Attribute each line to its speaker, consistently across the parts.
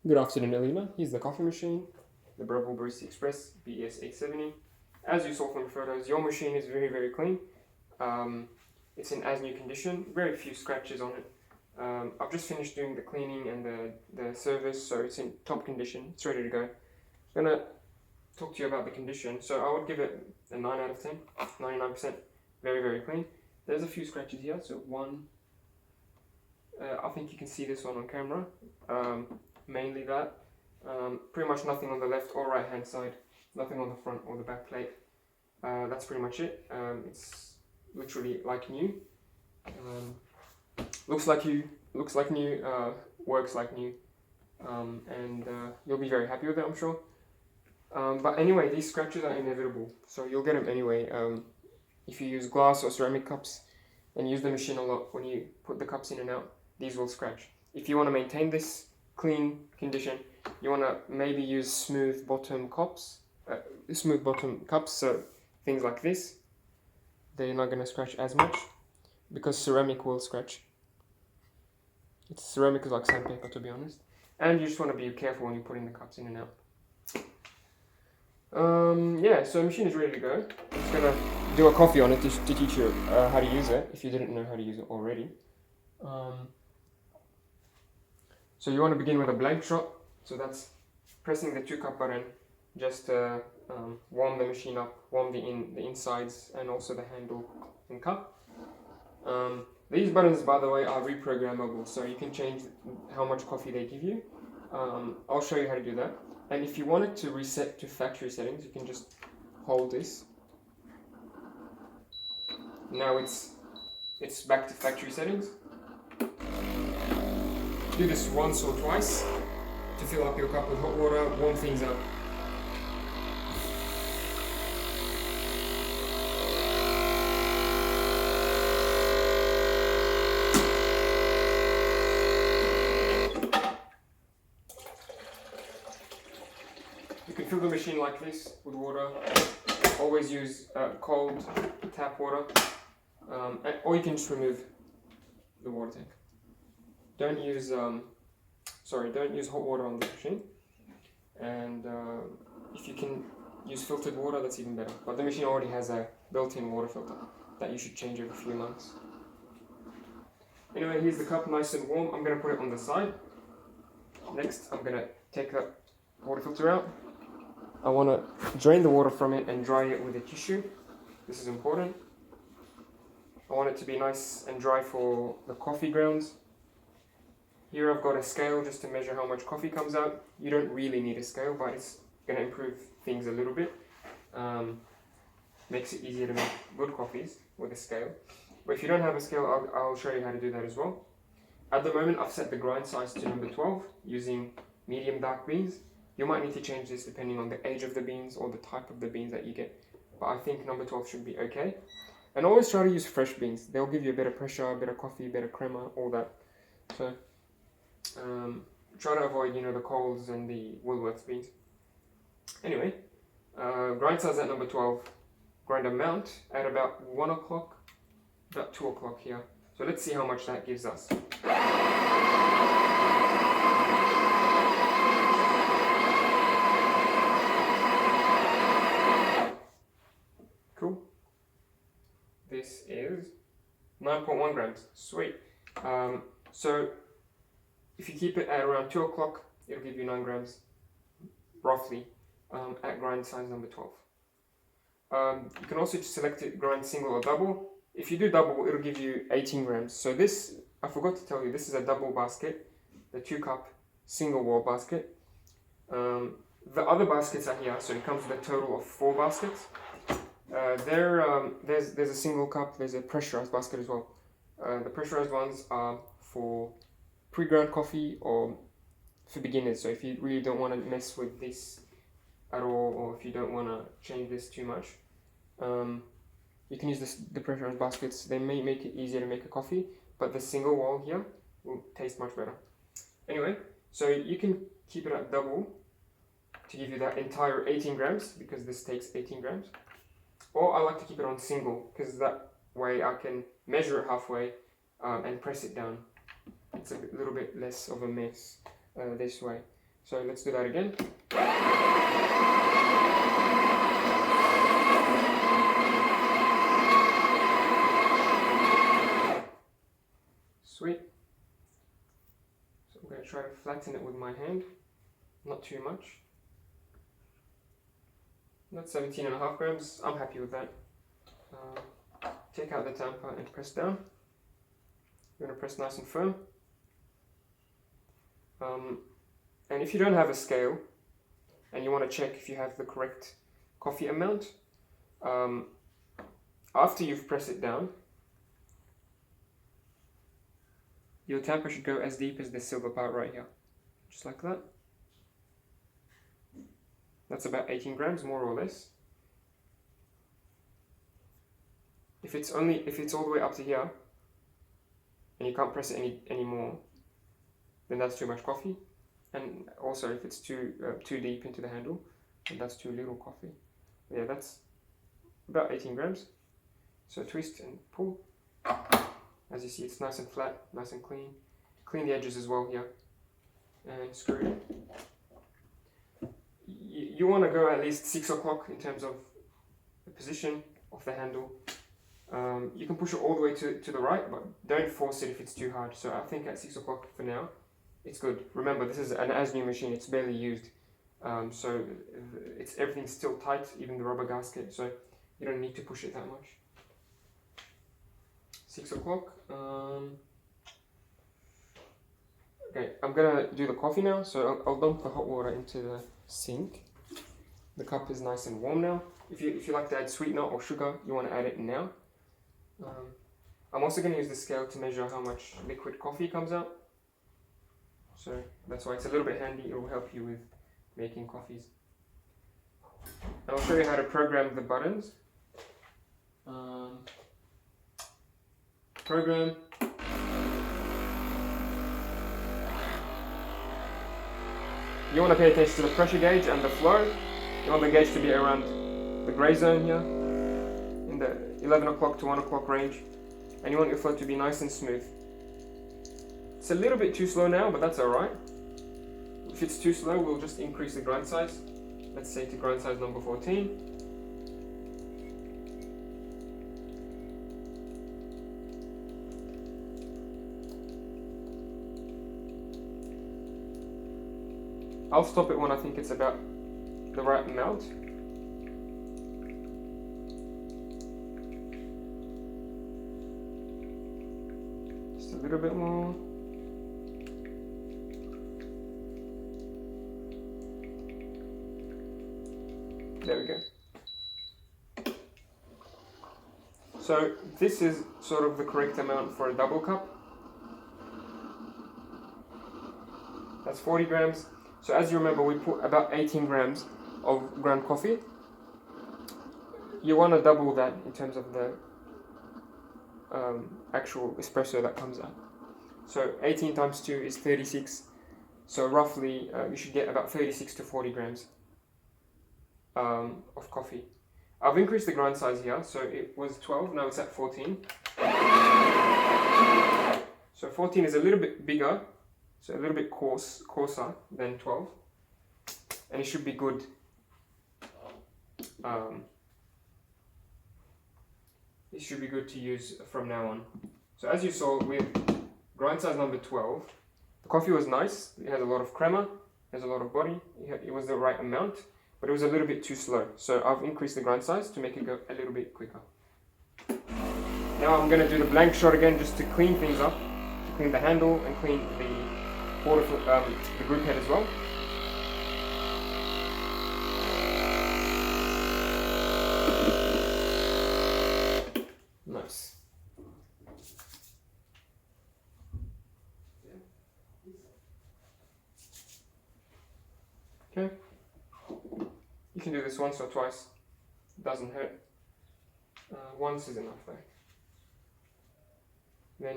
Speaker 1: Good afternoon, Elena. Here's the coffee machine, the Breville Barista Express BES870. As you saw from the photos, your machine is very, very clean. It's in as new condition, very few scratches on it. I've just finished doing the cleaning and the service, so it's in top condition. It's ready to go. I'm gonna talk to you about the condition. So I would give it a 9 out of 10, 99%, very, very clean. There's a few scratches here, so one, I think you can see this one on camera. Mainly that. Pretty much nothing on the left or right hand side, nothing on the front or the back plate. That's pretty much it. It's literally like new. Looks like new, works like new, and you'll be very happy with it, I'm sure. But anyway, these scratches are inevitable, so you'll get them anyway. If you use glass or ceramic cups and use the machine a lot, when you put the cups in and out, these will scratch. If you want to maintain this clean condition, you want to maybe use smooth bottom cups, so things like this, they're not going to scratch as much because ceramic will scratch. Ceramic is like sandpaper, to be honest, and you just want to be careful when you're putting the cups in and out. Yeah, so the machine is ready to go. I'm just going to do a coffee on it to teach you how to use it if you didn't know how to use it already. So you want to begin with a blank shot, so that's pressing the 2-cup button just to warm the machine up, warm the insides and also the handle and cup. These buttons, by the way, are reprogrammable, so you can change how much coffee they give you. I'll show you how to do that. And if you want it to reset to factory settings, you can just hold this. Now it's back to factory settings. Do this once or twice to fill up your cup with hot water, warm things up. You can fill the machine like this with water. Always use cold tap water, or you can just remove the water tank. Don't use hot water on the machine, and if you can use filtered water, that's even better. But the machine already has a built-in water filter that you should change every few months. Anyway, here's the cup, nice and warm. I'm going to put it on the side. Next, I'm going to take that water filter out. I want to drain the water from it and dry it with a tissue. This is important. I want it to be nice and dry for the coffee grounds. Here I've got a scale just to measure how much coffee comes out. You don't really need a scale, but it's going to improve things a little bit. Makes it easier to make good coffees with a scale. But if you don't have a scale, I'll show you how to do that as well. At the moment, I've set the grind size to number 12 using medium dark beans. You might need to change this depending on the age of the beans or the type of the beans that you get. But I think number 12 should be okay. And always try to use fresh beans. They'll give you a better pressure, better coffee, better crema, all that. So try to avoid, the Coles and the Woolworths beans. Anyway, grind size at number 12. Grind amount at about 1 o'clock, about 2 o'clock here. So let's see how much that gives us. Cool. This is 9.1 grams. Sweet. So if you keep it at around 2 o'clock, it'll give you 9 grams, roughly, at grind size number 12. You can also select it grind single or double. If you do double, it'll give you 18 grams. So this, I forgot to tell you, this is a double basket, the 2-cup single wall basket. The other baskets are here, so it comes with a total of 4 baskets. There's a single cup, there's a pressurized basket as well. The pressurized ones are for pre-ground coffee or for beginners. So if you really don't want to mess with this at all, or if you don't want to change this too much, you can use the pressurized baskets. They may make it easier to make a coffee, but the single wall here will taste much better. Anyway, so you can keep it at double to give you that entire 18 grams, because this takes 18 grams. Or I like to keep it on single, because that way I can measure it halfway and press it down. It's a little bit less of a mess this way. So let's do that again. Sweet. So I'm going to try to flatten it with my hand, not too much. That's 17.5 grams. I'm happy with that. Take out the tamper and press down. You're going to press nice and firm. And if you don't have a scale and you want to check if you have the correct coffee amount, after you've pressed it down, your tamper should go as deep as the silver part right here, just like that. That's about 18 grams, more or less. If it's all the way up to here, and you can't press it any more, then that's too much coffee. And also, if it's too deep into the handle, then that's too little coffee. Yeah, that's about 18 grams. So twist and pull. As you see, it's nice and flat, nice and clean. Clean the edges as well here, and screw it in. You want to go at least 6 o'clock in terms of the position of the handle. You can push it all the way to the right, but don't force it if it's too hard. So I think at 6 o'clock for now, it's good. Remember, this is an as-new machine, it's barely used. So everything's still tight, even the rubber gasket, so you don't need to push it that much. 6 o'clock. Okay, I'm gonna do the coffee now, so I'll dump the hot water into the sink. The cup is nice and warm now. If you like to add sweetener or sugar, you want to add it now. I'm also going to use the scale to measure how much liquid coffee comes out. So that's why it's a little bit handy. It will help you with making coffees. And I'll show you how to program the buttons. Program. You want to pay attention to the pressure gauge and the flow. You want the gauge to be around the grey zone here, in the 11 o'clock to 1 o'clock range. And you want your flow to be nice and smooth. It's a little bit too slow now, but that's alright. If it's too slow, we'll just increase the grind size. Let's say to grind size number 14. I'll stop it when I think it's about the right amount. Just a little bit more. There we go. So this is sort of the correct amount for a double cup. That's 40 grams. So as you remember, we put about 18 grams of ground coffee. You want to double that in terms of the actual espresso that comes out. So 18 times 2 is 36. So roughly you should get about 36 to 40 grams of coffee. I've increased the grind size here, so it was 12, now it's at 14. So 14 is a little bit bigger. So a little bit coarser than 12, and it should be good. It should be good to use from now on. So as you saw with grind size number 12, the coffee was nice. It has a lot of crema, has a lot of body. It was the right amount, but it was a little bit too slow. So I've increased the grind size to make it go a little bit quicker. Now I'm going to do the blank shot again just to clean things up, to clean the handle and clean the group head as well. Nice. Okay. You can do this once or twice. It doesn't hurt. Once is enough though. Then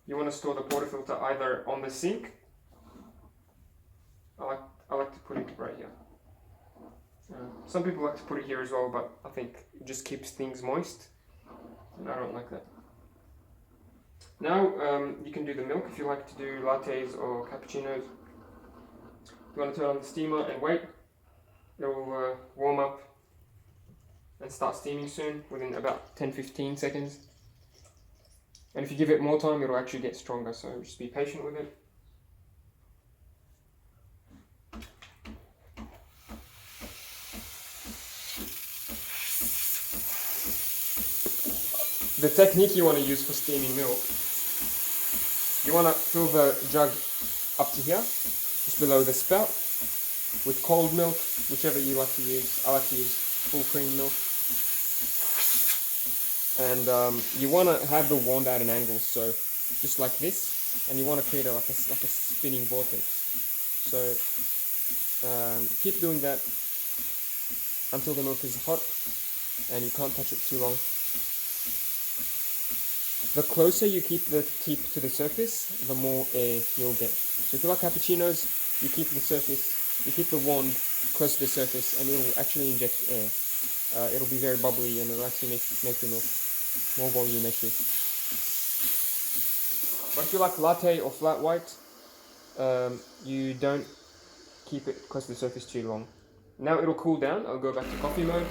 Speaker 1: you want to store the portafilter either on the sink. I like to put it right here. Some people like to put it here as well, but I think it just keeps things moist, and I don't like that. Now you can do the milk if you like to do lattes or cappuccinos. You want to turn on the steamer and wait. It will warm up and start steaming soon, within about 10-15 seconds. And if you give it more time, it'll actually get stronger, so just be patient with it. The technique you want to use for steaming milk, you want to fill the jug up to here, just below the spout, with cold milk, whichever you like to use. I like to use full cream milk. And you want to have the wand at an angle, so just like this, and you want to create like a spinning vortex. So keep doing that until the milk is hot, and you can't touch it too long. The closer you keep the tip to the surface, the more air you'll get. So if you like cappuccinos, you keep the wand close to the surface, and it will actually inject air. It'll be very bubbly, and it'll actually make the milk more volumetric. But if you like latte or flat white, you don't keep it close to the surface too long. Now it'll cool down. I'll go back to coffee mode.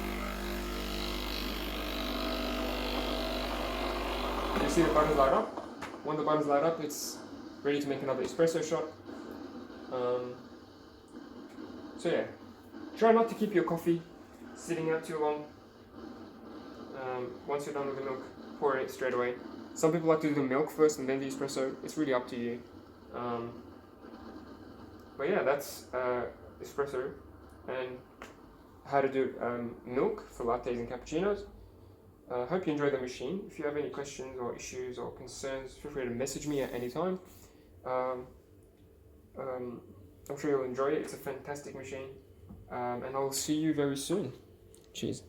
Speaker 1: You see the buttons light up. When the buttons light up, it's ready to make another espresso shot. So yeah, try not to keep your coffee sitting out too long. Once you're done with the milk, pour it straight away. Some people like to do the milk first and then the espresso. It's really up to you. But yeah, that's espresso and how to do milk for lattes and cappuccinos. Hope you enjoy the machine. If you have any questions or issues or concerns, feel free to message me at any time. I'm sure you'll enjoy it. It's a fantastic machine. And I'll see you very soon. Cheers.